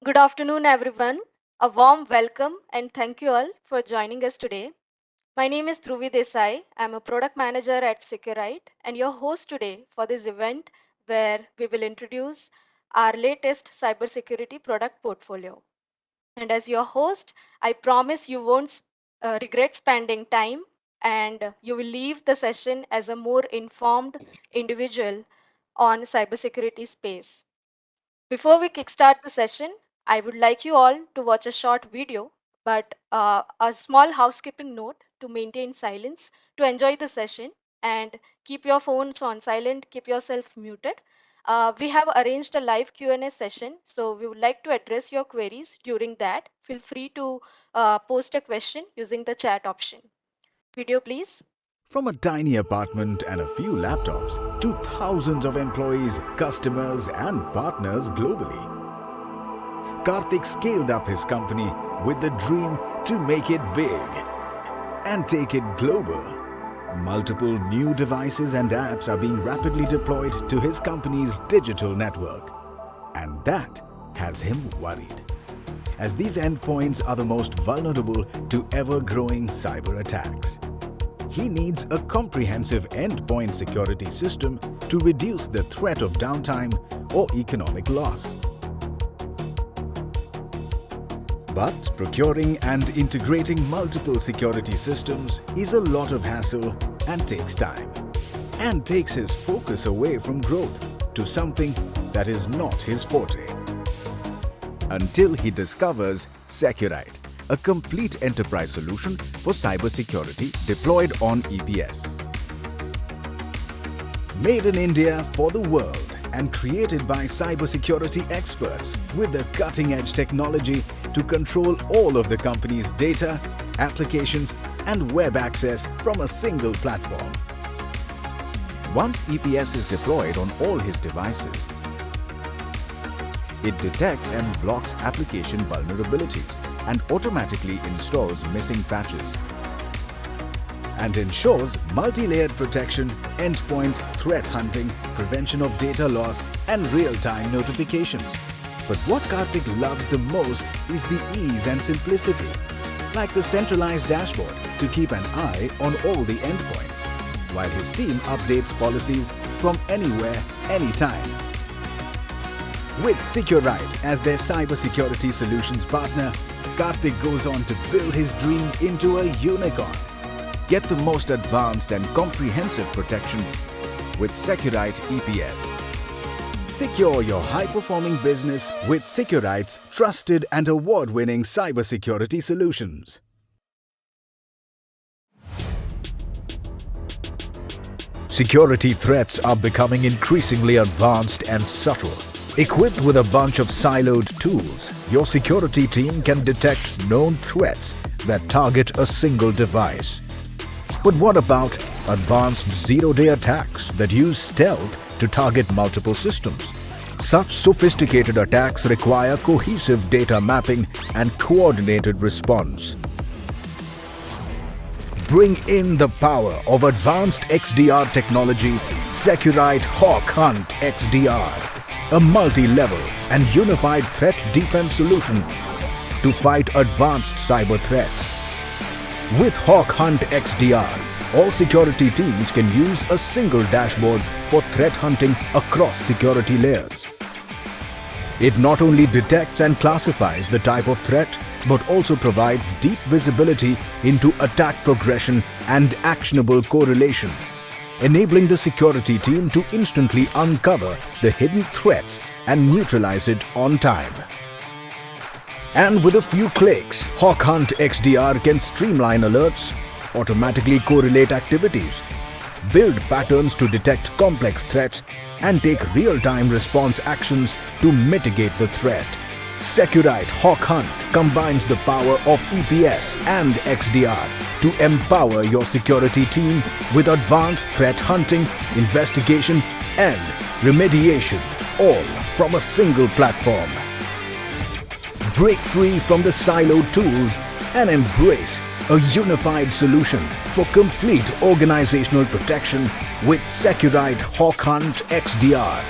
Good afternoon, everyone. A warm welcome and thank you all for joining us today. My name is Dhruvi Desai. I'm a product manager at SEQRITE and your host today for this event where we will introduce our latest cybersecurity product portfolio. And as your host, I promise you won't regret spending time and you will leave the session as a more informed individual on cybersecurity space. Before we kickstart the session, I would like you all to watch a short video, but a small housekeeping note to maintain silence, to enjoy the session, and keep your phones on silent, keep yourself muted. We have arranged a live Q&A session, so we would like to address your queries during that. Feel free to post a question using the chat option. Video, please. From a tiny apartment and a few laptops to thousands of employees, customers, and partners globally, Karthik scaled up his company with the dream to make it big and take it global. Multiple new devices and apps are being rapidly deployed to his company's digital network, and that has him worried, as these endpoints are the most vulnerable to ever-growing cyber attacks. He needs a comprehensive endpoint security system to reduce the threat of downtime or economic loss. But procuring and integrating multiple security systems is a lot of hassle and takes time, and takes his focus away from growth to something that is not his forte. Until he discovers SEQRITE, a complete enterprise solution for cybersecurity deployed on EPS. Made in India for the world and created by cybersecurity experts with the cutting-edge technology to control all of the company's data, applications, and web access from a single platform. Once EPS is deployed on all his devices, it detects and blocks application vulnerabilities and automatically installs missing patches and ensures multi-layered protection, endpoint threat hunting, prevention of data loss, and real-time notifications. But what Karthik loves the most is the ease and simplicity, like the centralized dashboard to keep an eye on all the endpoints, while his team updates policies from anywhere, anytime. With SEQRITE as their cybersecurity solutions partner, Karthik goes on to build his dream into a unicorn. Get the most advanced and comprehensive protection with SEQRITE EPS. Secure your high-performing business with SEQRITE's trusted and award-winning cybersecurity solutions. Security threats are becoming increasingly advanced and subtle. Equipped with a bunch of siloed tools, your security team can detect known threats that target a single device. But what about advanced zero-day attacks that use stealth to target multiple systems? Such sophisticated attacks require cohesive data mapping and coordinated response. Bring in the power of advanced XDR technology, SEQRITE Hawk Hunt XDR. A multi-level and unified threat defense solution to fight advanced cyber threats. With Hawk Hunt XDR, all security teams can use a single dashboard for threat hunting across security layers. It not only detects and classifies the type of threat, but also provides deep visibility into attack progression and actionable correlation, enabling the security team to instantly uncover the hidden threats and neutralize it on time. And with a few clicks, Hawk Hunt XDR can streamline alerts, automatically correlate activities, build patterns to detect complex threats, and take real-time response actions to mitigate the threat. SEQRITE Hawk Hunt combines the power of EPS and XDR to empower your security team with advanced threat hunting, investigation, and remediation, all from a single platform. Break free from the siloed tools and embrace a unified solution for complete organizational protection with SEQRITE Hawk Hunt XDR.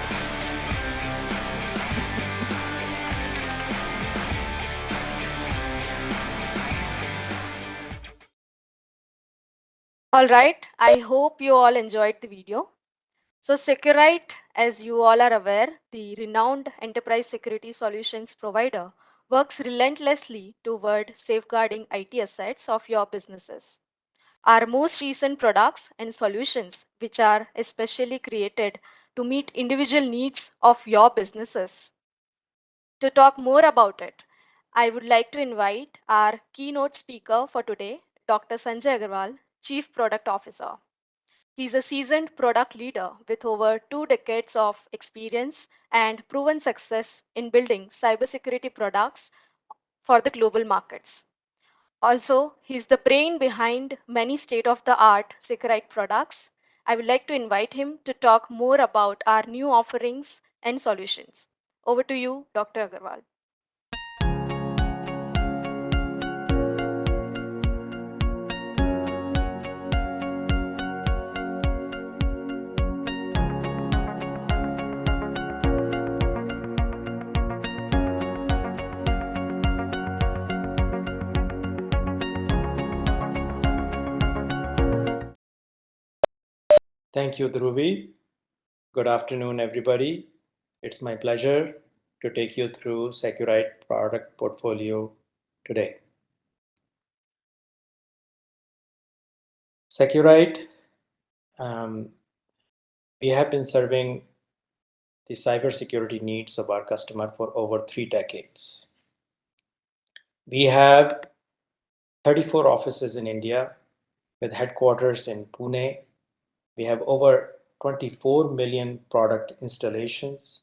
All right, I hope you all enjoyed the video. So SEQRITE, as you all are aware, the renowned enterprise security solutions provider, works relentlessly toward safeguarding IT assets of your businesses. Our most recent products and solutions, which are especially created to meet individual needs of your businesses. To talk more about it, I would like to invite our keynote speaker for today, Dr. Sanjay Agarwal, Chief Product Officer. He's a seasoned product leader with over 2 decades of experience and proven success in building cybersecurity products for the global markets. Also, he's the brain behind many state of the art SEQRITE products. I would like to invite him to talk more about our new offerings and solutions. Over to you, Dr. Agarwal. Thank you, Dhruvi. Good afternoon, everybody. It's my pleasure to take you through SEQRITE product portfolio today. SEQRITE, we have been serving the cybersecurity needs of our customer for over 3 decades. We have 34 offices in India with headquarters in Pune. We have over 24 million product installations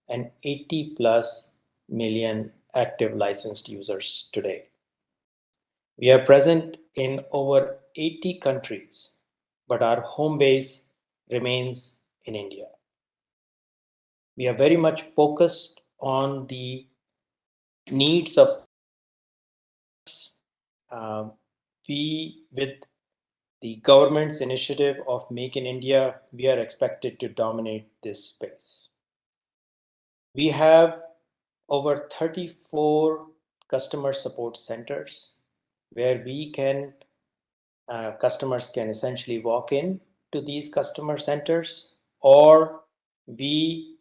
and 80 plus million active licensed users today. We are present in over 80 countries, but our home base remains in India. We are very much focused on the needs of with the government's initiative of Make in India, we are expected to dominate this space. We have over 34 customer support centers where customers can essentially walk in to these customer centers, or we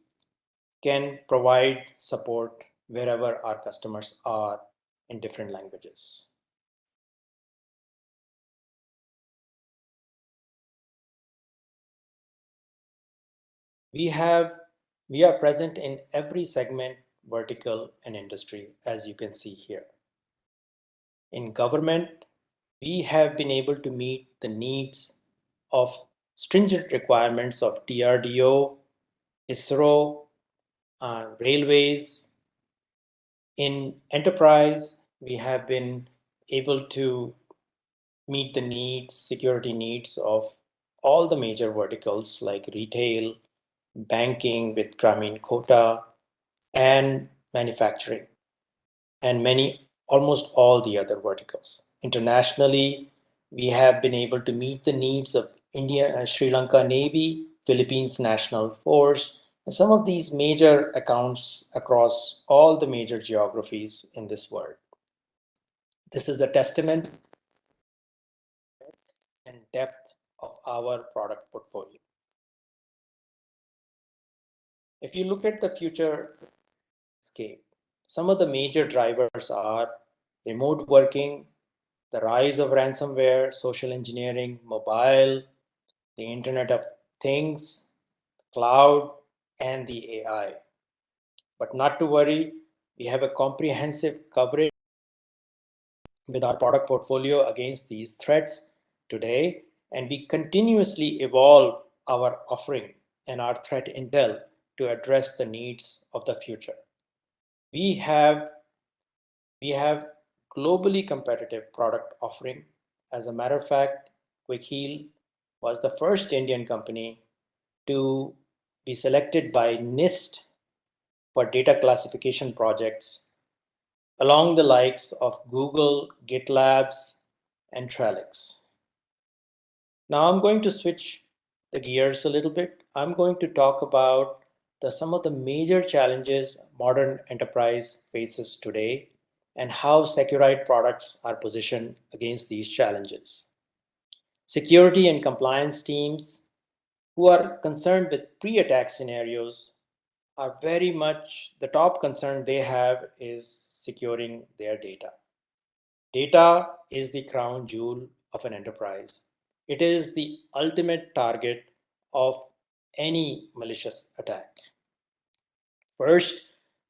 can provide support wherever our customers are in different languages. We are present in every segment, vertical, and industry, as you can see here. In government, we have been able to meet the needs of stringent requirements of DRDO, ISRO, railways. In enterprise, we have been able to meet the security needs of all the major verticals like retail, banking with Grameen Quota, and manufacturing, and almost all the other verticals. Internationally, we have been able to meet the needs of India and Sri Lanka Navy, Philippines National Force, and some of these major accounts across all the major geographies in this world. This is the testament and depth of our product portfolio. If you look at the future landscape, some of the major drivers are remote working, the rise of ransomware, social engineering, mobile, the Internet of Things, cloud, and the AI. But not to worry, we have a comprehensive coverage with our product portfolio against these threats today, and we continuously evolve our offering and our threat intel to address the needs of the future. We have globally competitive product offering. As a matter of fact, QuickHeal was the first Indian company to be selected by NIST for data classification projects along the likes of Google, GitLabs, and Trellix. Now I'm going to switch the gears a little bit. I'm going to talk about some of the major challenges modern enterprise faces today and how SEQRITE products are positioned against these challenges. Security and compliance teams who are concerned with pre-attack scenarios are very much the top concern they have is securing their data. Data is the crown jewel of an enterprise. It is the ultimate target of any malicious attack. First,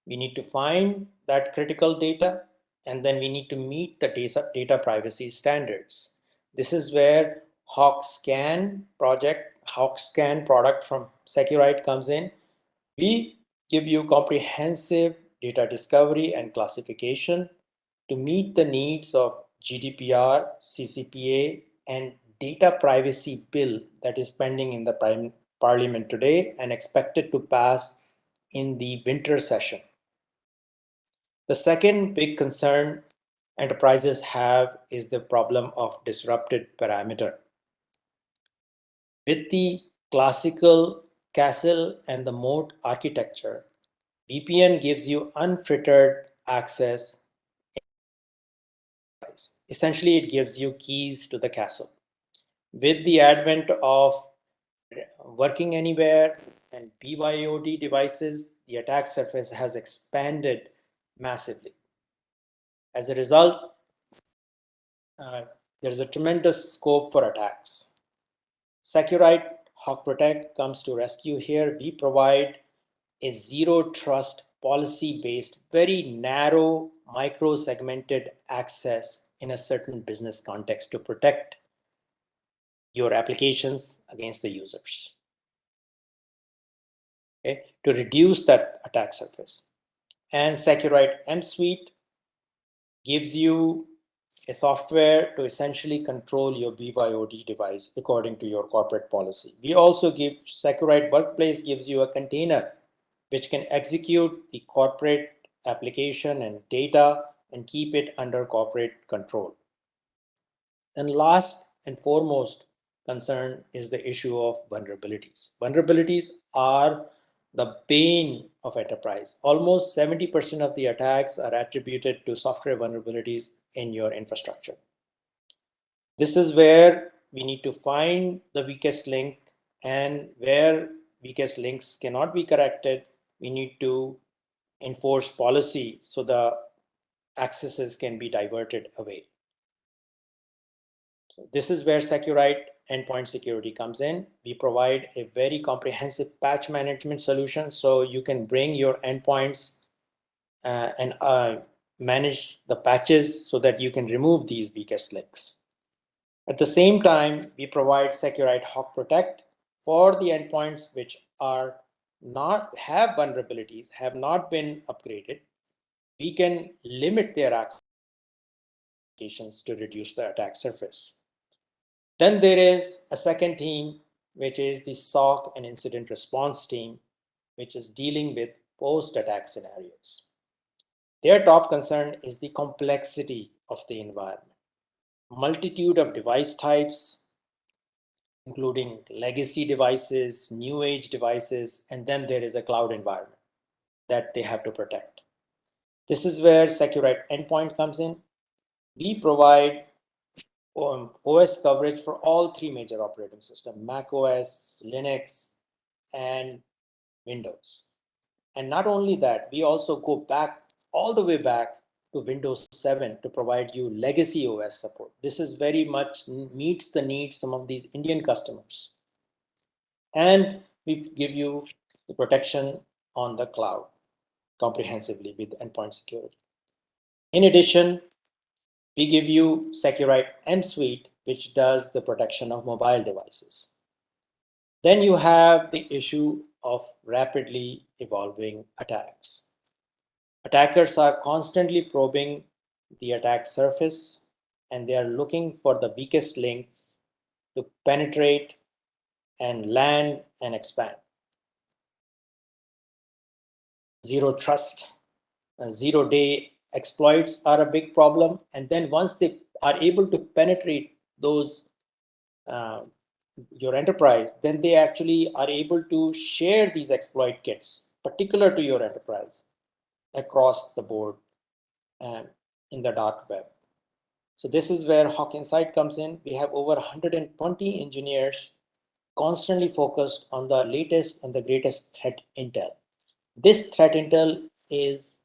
we need to find that critical data, and then we need to meet the data privacy standards. This is where HawkScan product from SEQRITE comes in. We give you comprehensive data discovery and classification to meet the needs of GDPR, CCPA, and data privacy bill that is pending in the parliament today and expected to pass in the winter session. The second big concern enterprises have is the problem of disrupted parameter. With the classical castle and the moat architecture, VPN gives you unfettered access. Essentially, it gives you keys to the castle. With the advent of working anywhere and BYOD devices, the attack surface has expanded massively. As a result, there's a tremendous scope for attacks. SEQRITE Hawk Protect comes to rescue here. We provide a zero trust policy based, very narrow, micro segmented access in a certain business context to protect your applications against the users. Okay, to reduce that attack surface. And SEQRITE M Suite gives you a software to essentially control your BYOD device according to your corporate policy. We also give SEQRITE Workplace gives you a container which can execute the corporate application and data and keep it under corporate control. And last and foremost concern is the issue of vulnerabilities. Vulnerabilities are the bane of enterprise. Almost 70% of the attacks are attributed to software vulnerabilities in your infrastructure. This is where we need to find the weakest link, and where weakest links cannot be corrected, we need to enforce policy so the accesses can be diverted away. So this is where SEQRITE endpoint security comes in. We provide a very comprehensive patch management solution so you can bring your endpoints and manage the patches so that you can remove these weakest links. At the same time, we provide SEQRITE Hawk Protect for the endpoints which are not have vulnerabilities, have not been upgraded. We can limit their access to reduce the attack surface. Then there is a second team, which is the SOC and incident response team, which is dealing with post-attack scenarios. Their top concern is the complexity of the environment. Multitude of device types, including legacy devices, new age devices, and then there is a cloud environment that they have to protect. This is where SEQRITE Endpoint comes in. We provide OS coverage for all three major operating systems, Mac OS, Linux, and Windows. And not only that, we also go back all the way back to Windows 7 to provide you legacy OS support. This is very much meets the needs of some of these Indian customers. And we give you the protection on the cloud comprehensively with endpoint security. In addition, we give you SEQRITE M Suite, which does the protection of mobile devices. Then you have the issue of rapidly evolving attacks. Attackers are constantly probing the attack surface, and they are looking for the weakest links to penetrate and land and expand. Zero trust, zero-day exploits are a big problem. And then once they are able to penetrate those your enterprise, then they actually are able to share these exploit kits particular to your enterprise across the board in the dark web. So this is where Hawk Insight comes in. We have over 120 engineers constantly focused on the latest and the greatest threat intel. This threat intel is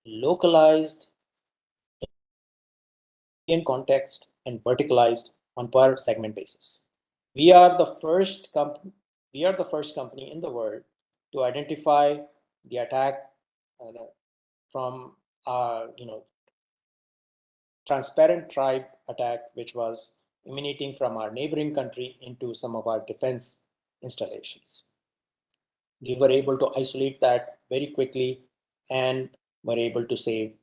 localized in context and verticalized on per segment basis. We are the first company in the world to identify the attack from transparent tribe attack, which was emanating from our neighboring country into some of our defense installations. We were able to isolate that very quickly and were able to save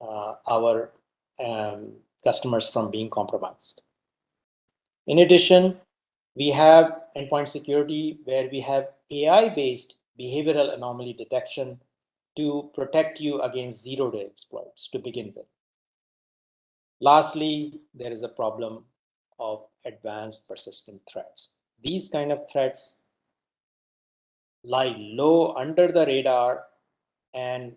our customers from being compromised. In addition, we have endpoint security, where we have AI-based behavioral anomaly detection to protect you against zero-day exploits to begin with. Lastly, there is a problem of advanced persistent threats. These kind of threats lie low under the radar and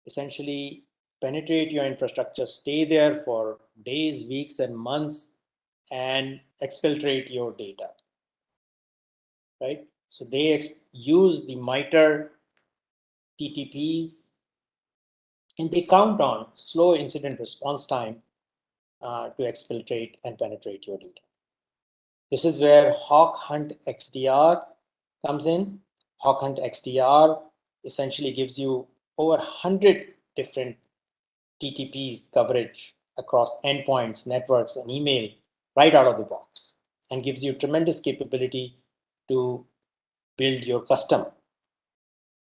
essentially penetrate your infrastructure, stay there for days, weeks, and months, and exfiltrate your data, right? So they use the MITRE TTPs, and they count on slow incident response time to exfiltrate and penetrate your data. This is where Hawk Hunt XDR comes in. Hawk Hunt XDR essentially gives you over 100 different TTPs coverage across endpoints, networks, and email right out of the box, and gives you tremendous capability to build your custom.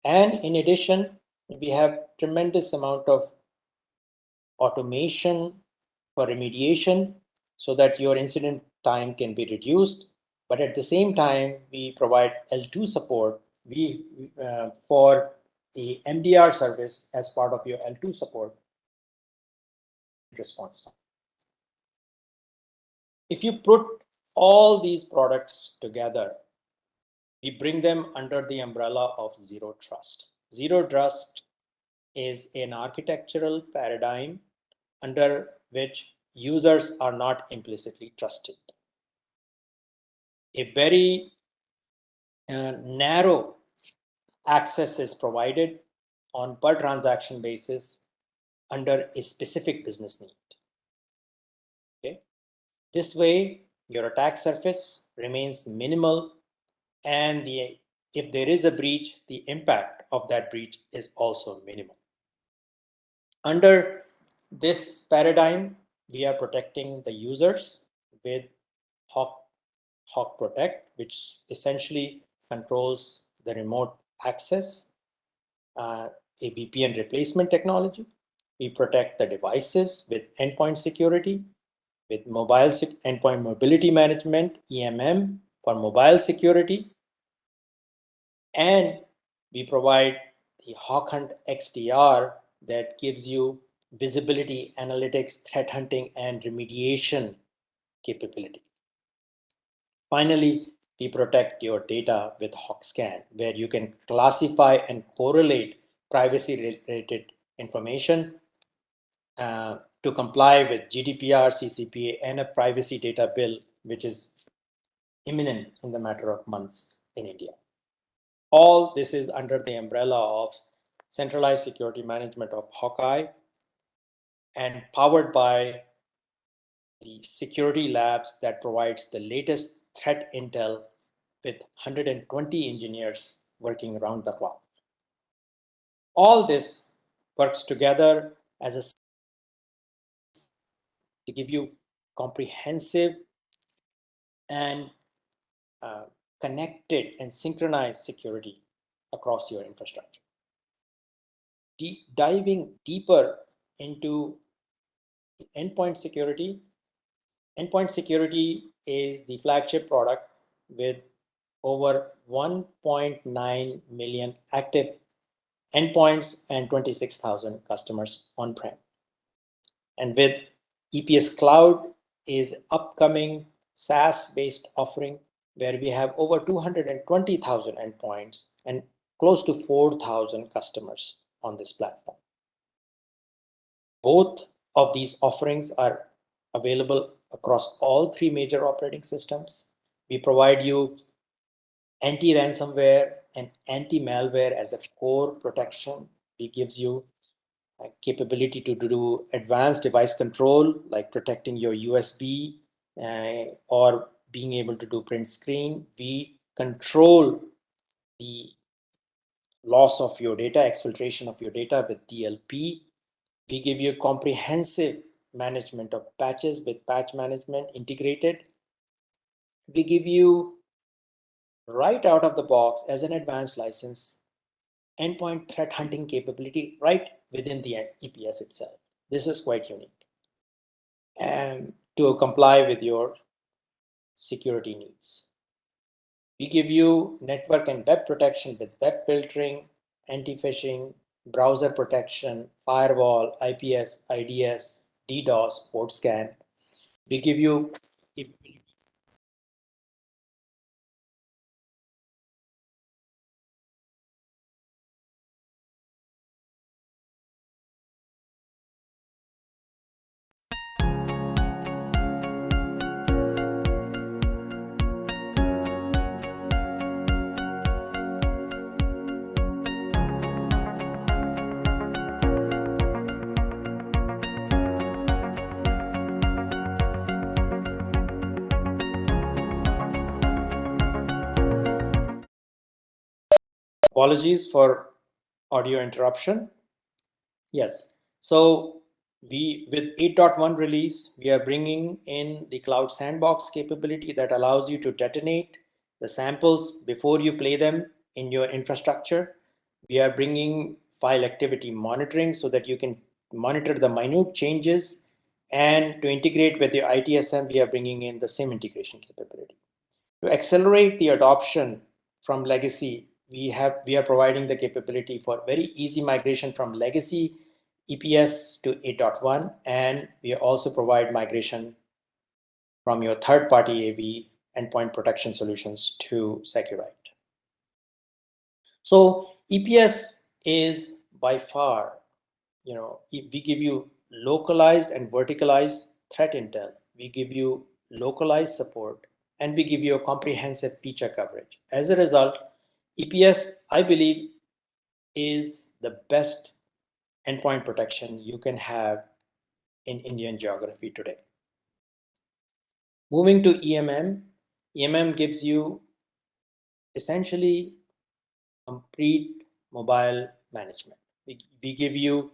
And in addition, we have tremendous amount of automation for remediation so that your incident time can be reduced. But at the same time, we provide L2 support for a MDR service as part of your L2 support response time. If you put all these products together, we bring them under the umbrella of Zero Trust. Zero Trust is an architectural paradigm under which users are not implicitly trusted. A very narrow access is provided on per transaction basis under a specific business need. Okay? This way, your attack surface remains minimal, and if there is a breach, the impact of that breach is also minimal. Under this paradigm, we are protecting the users with Hawk Protect, which essentially controls the remote access, a VPN replacement technology. We protect the devices with endpoint security, with mobile endpoint mobility management, EMM, for mobile security. And we provide the Hawk Hunt XDR that gives you visibility, analytics, threat hunting, and remediation capability. Finally, we protect your data with HawkScan, where you can classify and correlate privacy-related information to comply with GDPR, CCPA, and a privacy data bill, which is imminent in the matter of months in India. All this is under the umbrella of centralized security management of Hawkeye and powered by the security labs that provides the latest threat intel with 120 engineers working around the clock. All this works together as a to give you comprehensive and connected and synchronized security across your infrastructure. Diving deeper into endpoint security, endpoint security is the flagship product with over 1.9 million active endpoints and 26,000 customers on-prem. And with EPS Cloud is upcoming SaaS-based offering where we have over 220,000 endpoints and close to 4,000 customers on this platform. Both of these offerings are available across all three major operating systems. We provide you anti-ransomware and anti-malware as a core protection. It gives you a capability to do advanced device control, like protecting your USB or being able to do print screen. We control the loss of your data, exfiltration of your data with DLP. We give you comprehensive management of patches with patch management integrated. We give you right out of the box as an advanced license endpoint threat hunting capability right within the EPS itself. This is quite unique and to comply with your security needs. We give you network and web protection with web filtering, anti-phishing, browser protection, firewall, IPS, IDS, DDoS, port scan. We give you apologies for audio interruption. Yes, so we with 8.1 release, we are bringing in the cloud sandbox capability that allows you to detonate the samples before you play them in your infrastructure. We are bringing file activity monitoring so that you can monitor the minute changes, and to integrate with your ITSM, we are bringing in the SIM integration capability. To accelerate the adoption from legacy, we are providing the capability for very easy migration from legacy EPS to 8.1, and we also provide migration from your third-party AV endpoint protection solutions to SEQRITE. So EPS is by far, we give you localized and verticalized threat intel. We give you localized support, and we give you a comprehensive feature coverage. As a result, EPS, I believe, is the best endpoint protection you can have in Indian geography today. Moving to EMM gives you essentially complete mobile management. We give you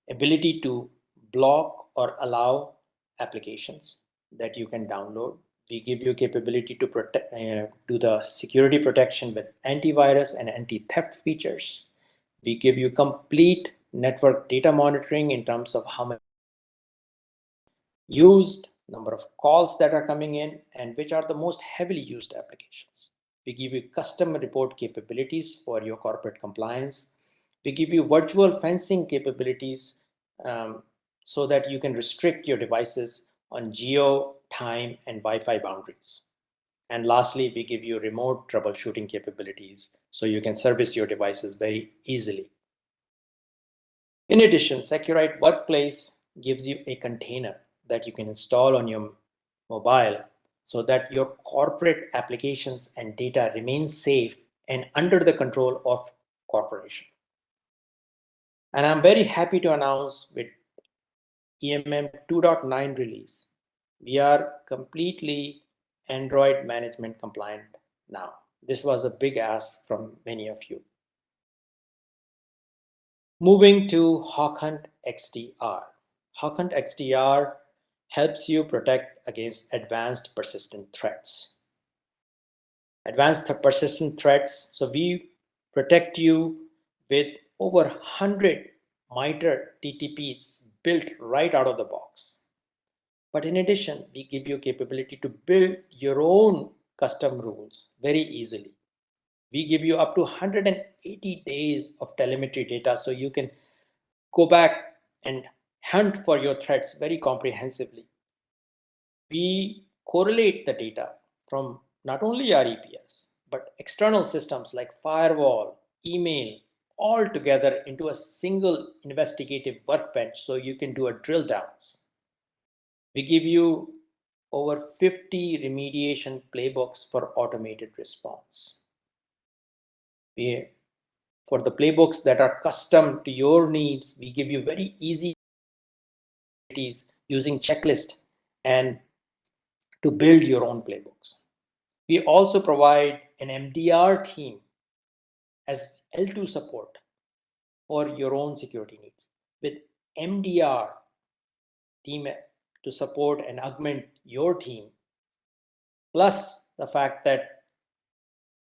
ability to block or allow applications that you can download. We give you capability to protect, do the security protection with antivirus and anti-theft features. We give you complete network data monitoring in terms of how much used, number of calls that are coming in, and which are the most heavily used applications. We give you custom report capabilities for your corporate compliance. We give you virtual fencing capabilities so that you can restrict your devices on geo, time, and Wi-Fi boundaries. And lastly, we give you remote troubleshooting capabilities so you can service your devices very easily. In addition, SEQRITE Workplace gives you a container that you can install on your mobile so that your corporate applications and data remain safe and under the control of corporation. And I'm very happy to announce with EMM 2.9 release, we are completely Android management compliant now. This was a big ask from many of you. Moving to HawkHunt XDR. HawkHunt XDR helps you protect against advanced persistent threats. Advanced persistent threats, so we protect you with over 100 MITRE TTPs built right out of the box. But in addition, we give you capability to build your own custom rules very easily. We give you up to 180 days of telemetry data so you can go back and hunt for your threats very comprehensively. We correlate the data from not only our EPS, but external systems like firewall, email, all together into a single investigative workbench so you can do a drill downs. We give you over 50 remediation playbooks for automated response. For the playbooks that are custom to your needs, we give you very easy using checklist and to build your own playbooks. We also provide an MDR team as L2 support for your own security needs. With MDR team to support and augment your team, plus the fact that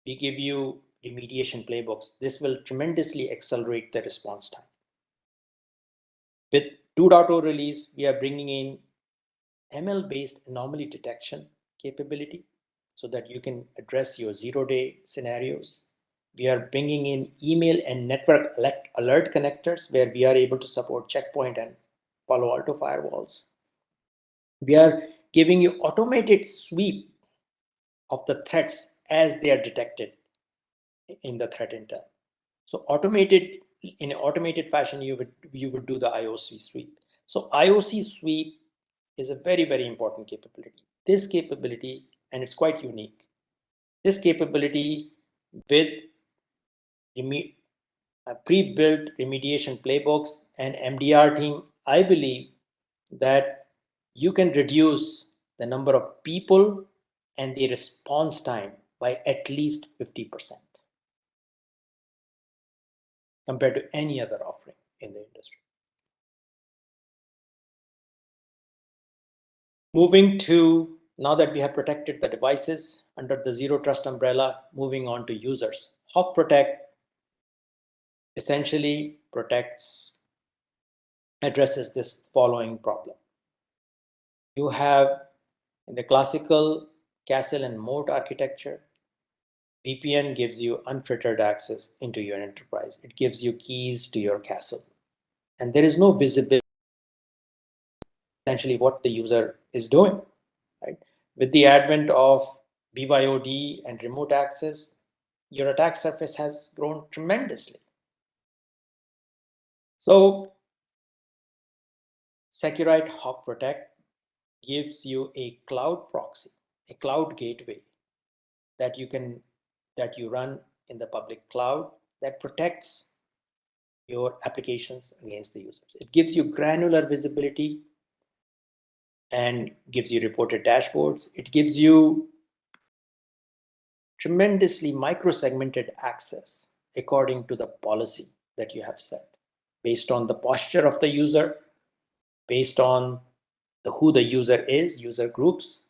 we give you remediation playbooks, this will tremendously accelerate the response time. With 2.0 release, we are bringing in ML-based anomaly detection capability so that you can address your zero-day scenarios. We are bringing in email and network alert connectors where we are able to support Checkpoint and Palo Alto firewalls. We are giving you automated sweep of the threats as they are detected in the threat intel. So in an automated fashion, you would do the IOC sweep. So IOC sweep is a very, very important capability. This capability, and it's quite unique, this capability with pre-built remediation playbooks and MDR team, I believe that you can reduce the number of people and the response time by at least 50% compared to any other offering in the industry. Moving to, now that we have protected the devices under the Zero Trust umbrella, moving on to users. Hawk Protect essentially addresses this following problem. You have in the classical castle and moat architecture, VPN gives you unfiltered access into your enterprise. It gives you keys to your castle. And there is no visibility essentially what the user is doing, right? With the advent of BYOD and remote access, your attack surface has grown tremendously. So SEQRITE Hawk Protect gives you a cloud proxy, a cloud gateway that you run in the public cloud that protects your applications against the users. It gives you granular visibility and gives you reported dashboards. It gives you tremendously micro-segmented access according to the policy that you have set, based on the posture of the user, based on who the user is, user groups,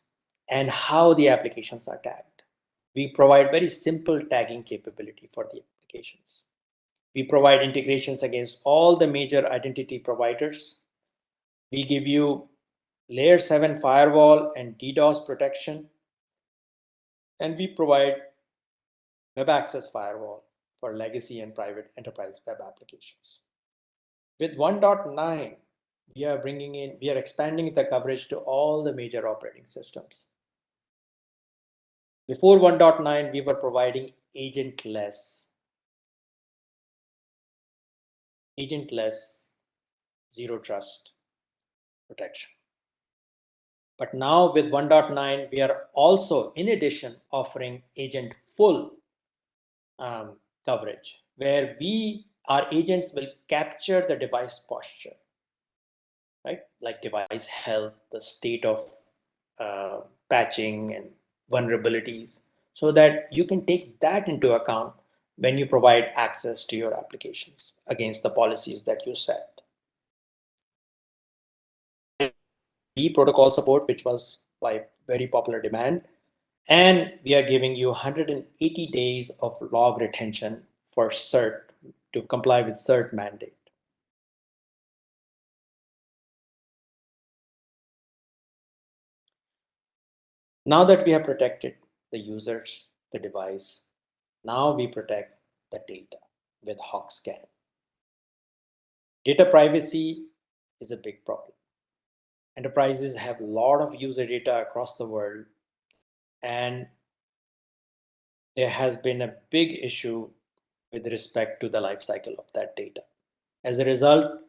and how the applications are tagged. We provide very simple tagging capability for the applications. We provide integrations against all the major identity providers. We give you layer 7 firewall and DDoS protection. And we provide web access firewall for legacy and private enterprise web applications. With 1.9, we are expanding the coverage to all the major operating systems. Before 1.9, we were providing agentless zero trust protection. But now with 1.9, we are also, in addition, offering agent full coverage, where our agents will capture the device posture, right? Like device health, the state of patching and vulnerabilities, so that you can take that into account when you provide access to your applications against the policies that you set. Protocol support, which was by very popular demand, and we are giving you 180 days of log retention for CERT to comply with CERT mandate. Now that we have protected the users, the device, now we protect the data with HawkScan. Data privacy is a big problem. Enterprises have a lot of user data across the world, and there has been a big issue with respect to the life cycle of that data. As a result,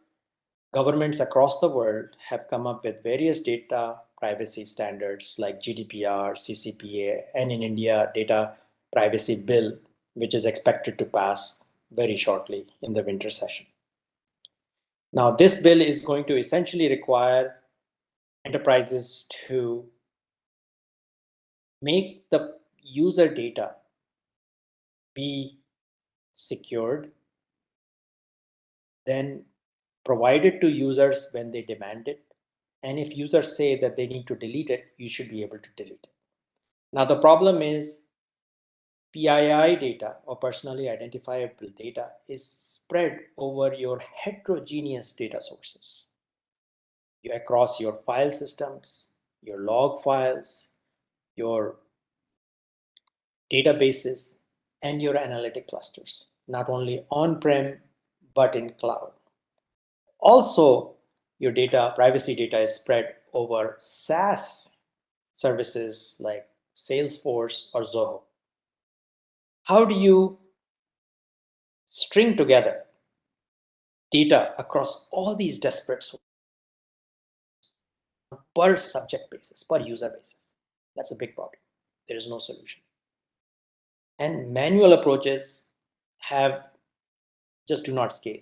governments across the world have come up with various data privacy standards like GDPR, CCPA, and in India, Data Privacy Bill, which is expected to pass very shortly in the winter session. Now, this bill is going to essentially require enterprises to make the user data be secured, then provide it to users when they demand it. And if users say that they need to delete it, you should be able to delete it. Now, the problem is PII data, or personally identifiable data, is spread over your heterogeneous data sources. Across your file systems, your log files, your databases, and your analytic clusters, not only on-prem, but in cloud. Also, your data, privacy data is spread over SaaS services like Salesforce or Zoho. How do you string together data across all these disparate sources per subject basis, per user basis? That's a big problem. There is no solution. And manual approaches have just do not scale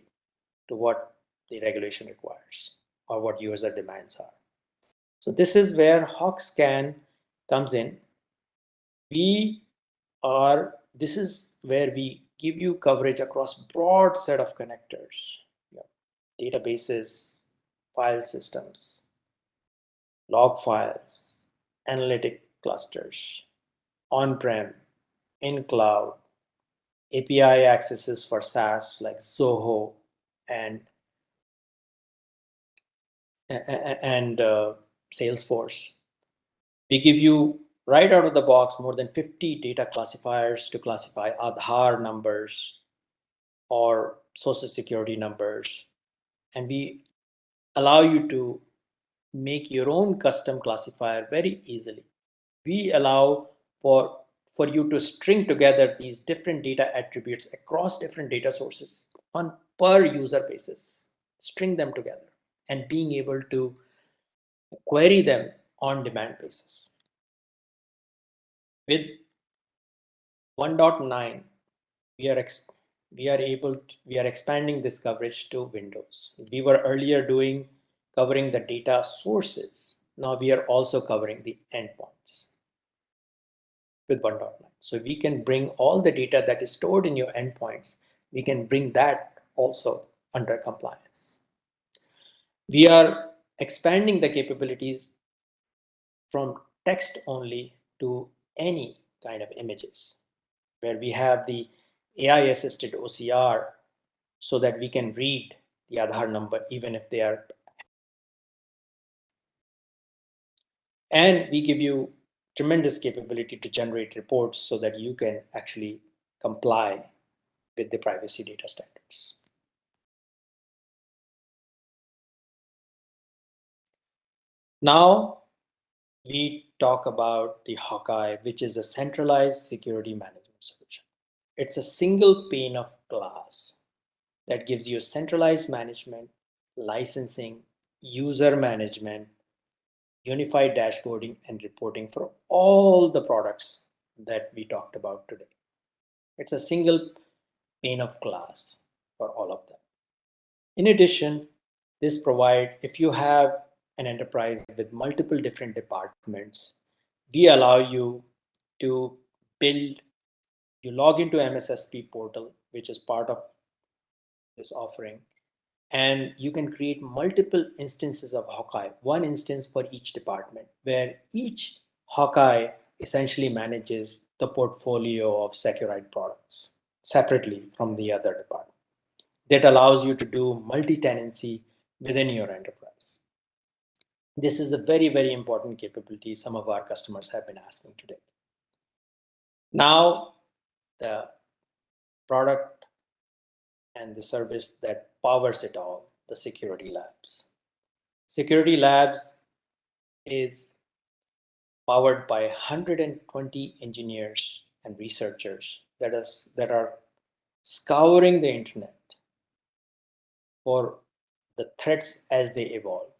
to what the regulation requires or what user demands are. So this is where HawkScan comes in. This is where we give you coverage across broad set of connectors, databases, file systems, log files, analytic clusters, on-prem, in cloud, API accesses for SaaS like Zoho and Salesforce. We give you right out of the box more than 50 data classifiers to classify Aadhaar numbers or social security numbers. And we allow you to make your own custom classifier very easily. We allow for you to string together these different data attributes across different data sources on per user basis, string them together and being able to query them on demand basis. With 1.9, we are expanding this coverage to Windows. We were earlier covering the data sources. Now we are also covering the endpoints with 1.9. So we can bring all the data that is stored in your endpoints. We can bring that also under compliance. We are expanding the capabilities from text only to any kind of images, where we have the AI assisted OCR so that we can read the Aadhaar number even if they are. And we give you tremendous capability to generate reports so that you can actually comply with the privacy data standards. Now we talk about the Hawkeye, which is a centralized security management solution. It's a single pane of glass that gives you centralized management, licensing, user management, unified dashboarding, and reporting for all the products that we talked about today. It's a single pane of glass for all of them. In addition, this provides, if you have an enterprise with multiple different departments, we allow you to build, you log into MSSP portal, which is part of this offering, and you can create multiple instances of Hawkeye, one instance for each department, where each Hawkeye essentially manages the portfolio of SEQRITE products separately from the other department. That allows you to do multi-tenancy within your enterprise. This is a very, very important capability some of our customers have been asking today. Now, the product and the service that powers it all, the Security Labs. Security Labs is powered by 120 engineers and researchers that are scouring the internet for the threats as they evolve,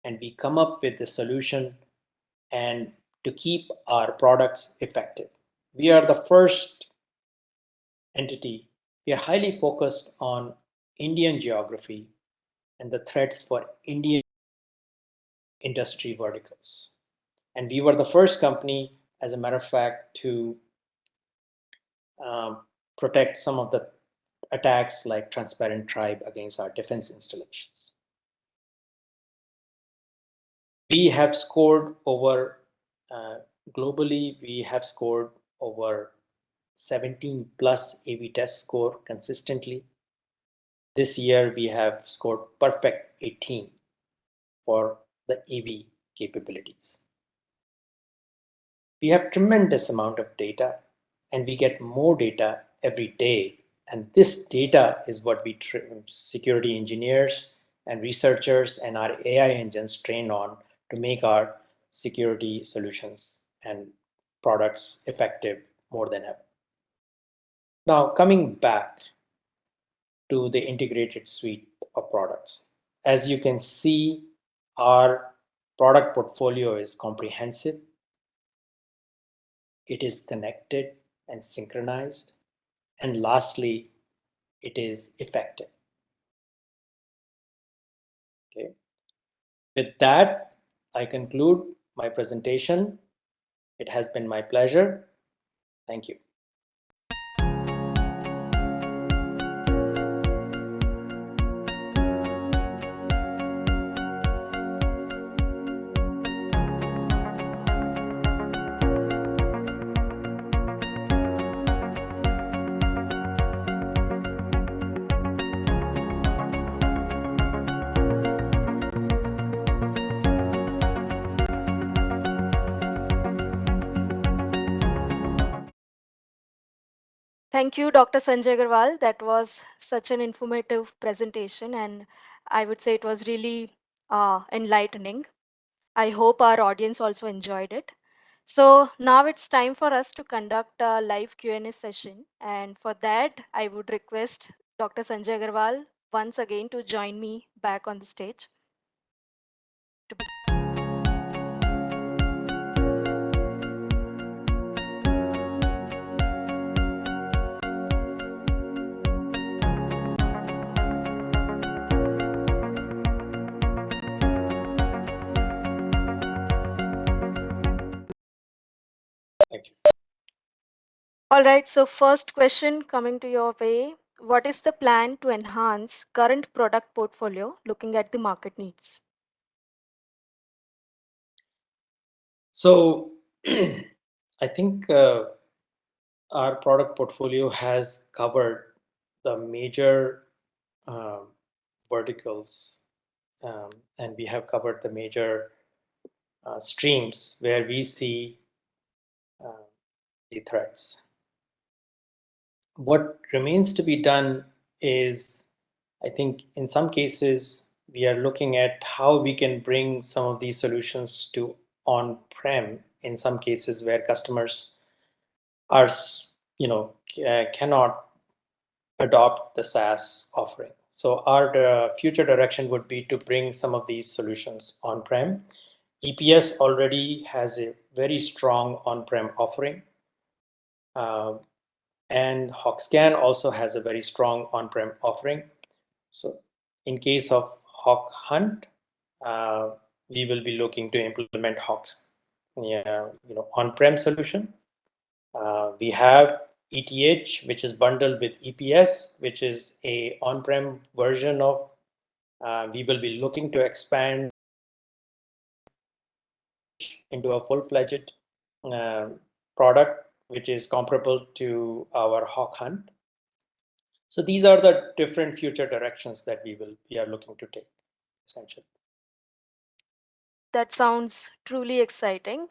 and we come up with the solution and to keep our products effective. We are the first entity. We are highly focused on Indian geography and the threats for Indian industry verticals. And we were the first company, as a matter of fact, to um, protect some of the attacks like Transparent Tribe against our defense installations. We have scored over, globally, we have scored over 17 plus AV test score consistently. This year we have scored perfect 18 for the AV capabilities. We have tremendous amount of data, and we get more data every day. And this data is what we security engineers and researchers and our AI engines train on to make our security solutions and products effective more than ever. Now, coming back to the integrated suite of products. As you can see, our product portfolio is comprehensive. It is connected and synchronized. And lastly, it is effective. Okay. With that, I conclude my presentation. It has been my pleasure. Thank you. Thank you, Dr. Sanjay Agarwal. That was such an informative presentation, and I would say it was really enlightening. I hope our audience also enjoyed it. So now it's time for us to conduct a live Q&A session, and for that, I would request Dr. Sanjay Agarwal once again to join me back on the stage. Thank you. All right, so first question coming to your way. What is the plan to enhance current product portfolio looking at the market needs? So I think our product portfolio has covered the major um, verticals, and we have covered the major streams where we see uh, the threats. What remains to be done is, I think in some cases, we are looking at how we can bring some of these solutions to on-prem in some cases where customers are, cannot adopt the SaaS offering. So our future direction would be to bring some of these solutions on-prem. EPS already has a very strong on-prem offering. And HawkScan also has a very strong on-prem offering. So in case of Hawk Hunt, we will be looking to implement Hawk's on-prem solution. We have ETH, which is bundled with EPS, which is a on-prem version of. We will be looking to expand into a full-fledged product, which is comparable to our Hawk Hunt. So these are the different future directions that we are looking to take, essentially. That sounds truly exciting.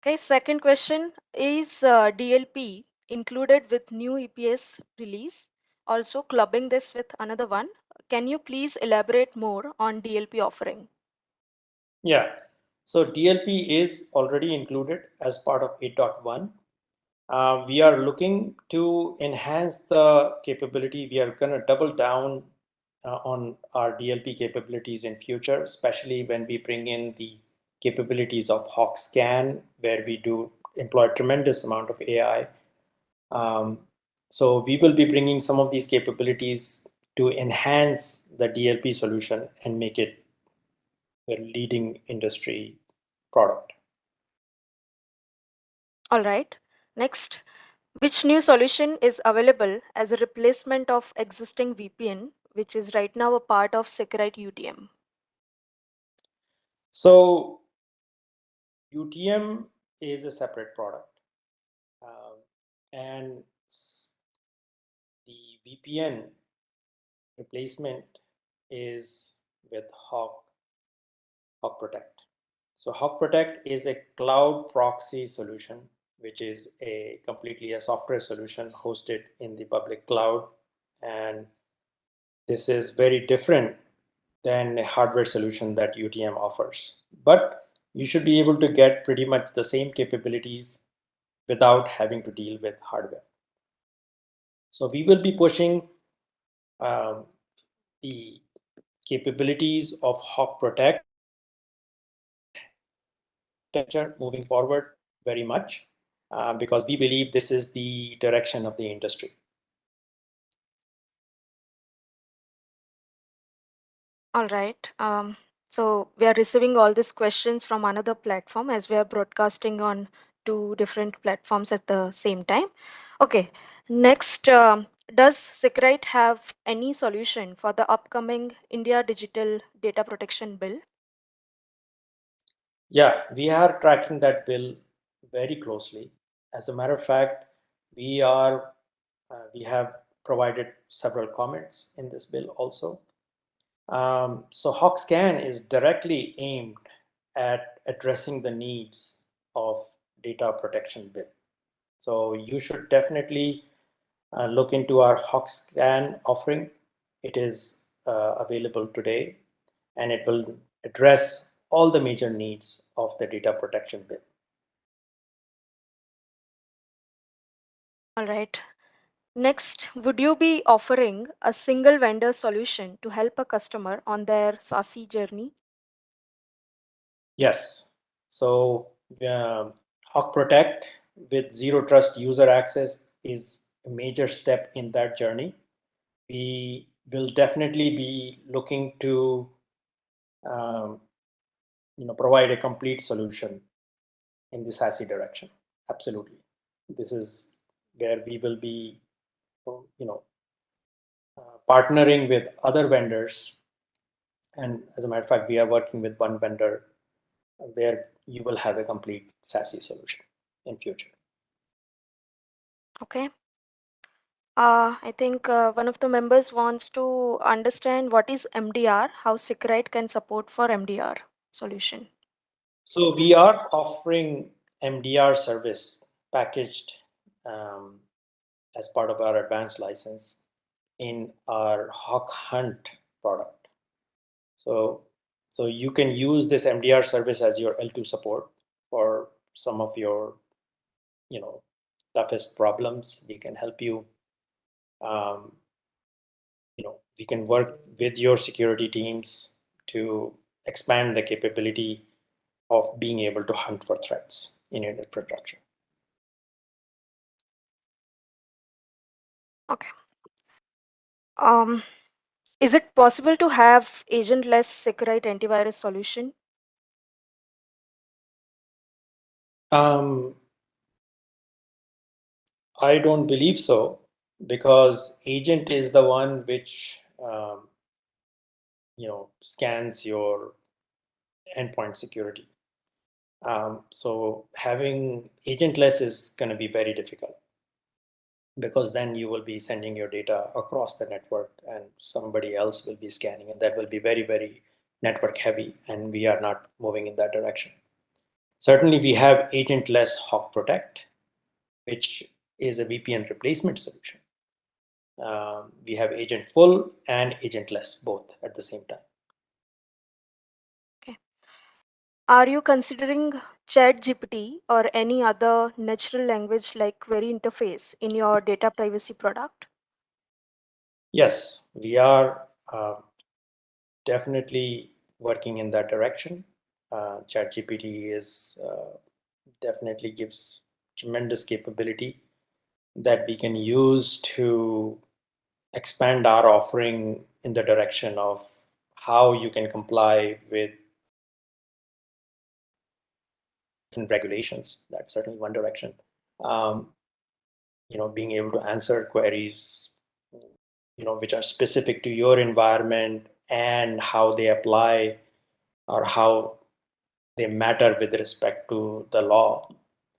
Okay, second question, is DLP included with new EPS release? Also clubbing this with another one. Can you please elaborate more on DLP offering? Yeah. So DLP is already included as part of 8.1. We are looking to enhance the capability. We are going to double down on our DLP capabilities in future, especially when we bring in the capabilities of Hawk Scan, where we do employ a tremendous amount of AI. So we will be bringing some of these capabilities to enhance the DLP solution and make it a leading industry product. All right. Next, which new solution is available as a replacement of existing VPN, which is right now a part of SEQRITE UTM? So UTM is a separate product, and the VPN replacement is with Hawk Protect. So Hawk Protect is a cloud proxy solution, which is a completely a software solution hosted in the public cloud. And this is very different than a hardware solution that UTM offers. But you should be able to get pretty much the same capabilities without having to deal with hardware. So we will be pushing um, the capabilities of Hawk Protect moving forward very much because we believe this is the direction of the industry. All right. So we are receiving all these questions from another platform as we are broadcasting on two different platforms at the same time. Okay. Next, does SEQRITE have any solution for the upcoming India Digital Data Protection Bill? Yeah, we are tracking that bill very closely. As a matter of fact, we have provided several comments in this bill also. So HawkScan is directly aimed at addressing the needs of data protection bill. So you should definitely look into our HawkScan offering. It is available today, and it will address all the major needs of the data protection bill. All right. Next, would you be offering a single vendor solution to help a customer on their SASE journey? Yes. So Hawk Protect with zero trust user access is a major step in that journey. We will definitely be looking to um, provide a complete solution in the SASE direction. Absolutely. This is where we will be partnering with other vendors. And as a matter of fact, we are working with one vendor where you will have a complete SASE solution in future. Okay. I think one of the members wants to understand what is MDR, how SEQRITE can support for MDR solution. So we are offering MDR service packaged um, as part of our advanced license in our Hawk Hunt product. So, so you can use this MDR service as your L2 support for some of your, toughest problems. We can help you. Um, we can work with your security teams to expand the capability of being able to hunt for threats in your infrastructure. Okay. Um, is it possible to have agentless SEQRITE antivirus solution? Um, I don't believe so, because agent is the one which scans your endpoint security. So having agentless is going to be very difficult, because then you will be sending your data across the network and somebody else will be scanning, and that will be very, very network heavy, and we are not moving in that direction. Certainly we have agentless Hawk Protect, which is a VPN replacement solution. We have agent full and agentless both at the same time. Okay. Are you considering ChatGPT or any other natural language like query interface in your data privacy product? Yes, we are definitely working in that direction. ChatGPT is definitely gives tremendous capability that we can use to expand our offering in the direction of how you can comply with different regulations. That's certainly one direction. Um, being able to answer queries, which are specific to your environment and how they apply or how they matter with respect to the law.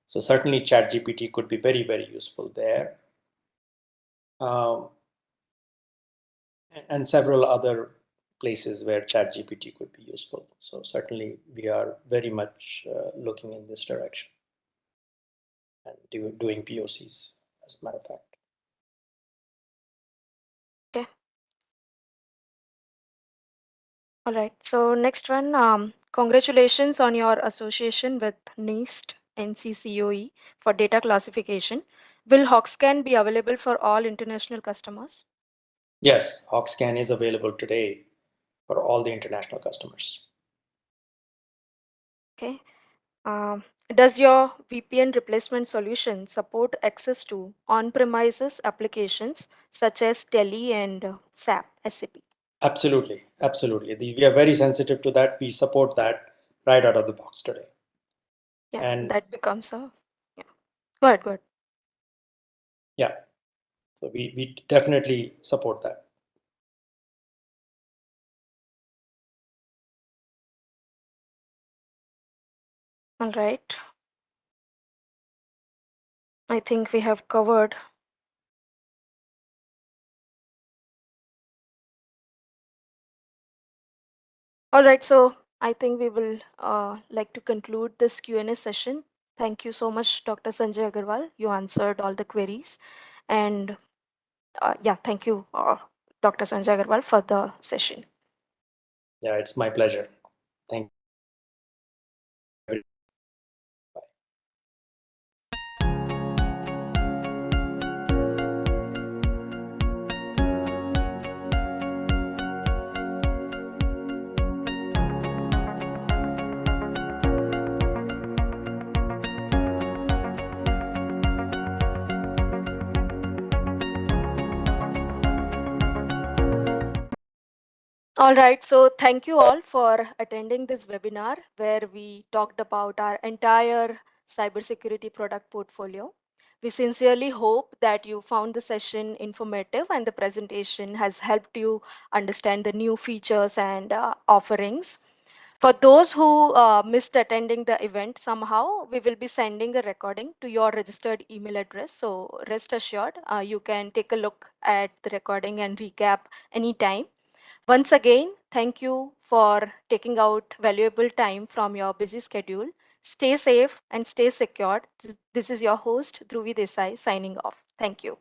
So certainly ChatGPT could be very, very useful there. Um, and several other places where ChatGPT could be useful. So certainly we are very much looking in this direction and doing POCs, as a matter of fact. Okay. All right. So next one, congratulations on your association with NIST NCCOE for data classification. Will HawkScan be available for all international customers? Yes, HawkScan is available today for all the international customers. Okay. Um, does your VPN replacement solution support access to on-premises applications such as Tele and SAP? Absolutely, absolutely. We are very sensitive to that. We support that right out of the box today. Yeah, And that becomes a, yeah. Go ahead, go ahead. yeah, so we definitely support that. All right. I think we have covered. All right, so I think we will like to conclude this Q&A session. Thank you so much, Dr. Sanjay Agarwal. You answered all the queries. And yeah, thank you, Dr. Sanjay Agarwal, for the session. Yeah, it's my pleasure. Thank you. All right, so thank you all for attending this webinar where we talked about our entire cybersecurity product portfolio. We sincerely hope that you found the session informative and the presentation has helped you understand the new features and offerings. For those who missed attending the event somehow, we will be sending a recording to your registered email address. So rest assured, you can take a look at the recording and recap anytime. Once again, thank you for taking out valuable time from your busy schedule. Stay safe and stay secured. This is your host, Dhruvi Desai, signing off. Thank you.